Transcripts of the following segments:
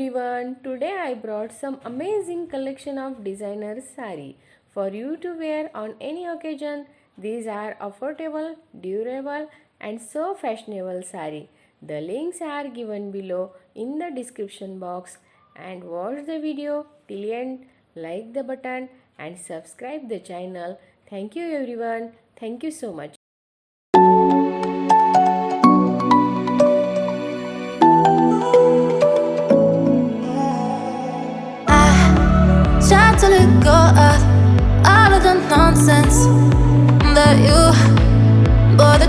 everyone, today I brought some amazing collection of designer saree for you to wear on any occasion. These are affordable, durable and so fashionable saree. The links are given below in the description box and watch the video till end, like the button and subscribe the channel. Thank you everyone. Thank you so much. Try to let go of all of the nonsense that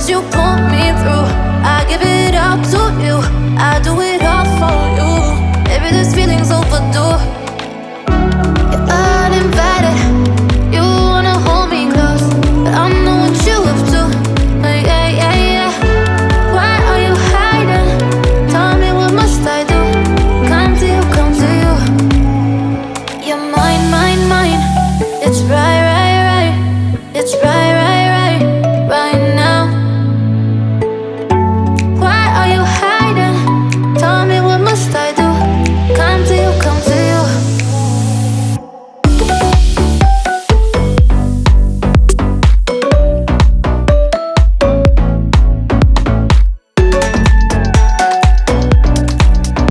you put me through. I give it all to you. I do it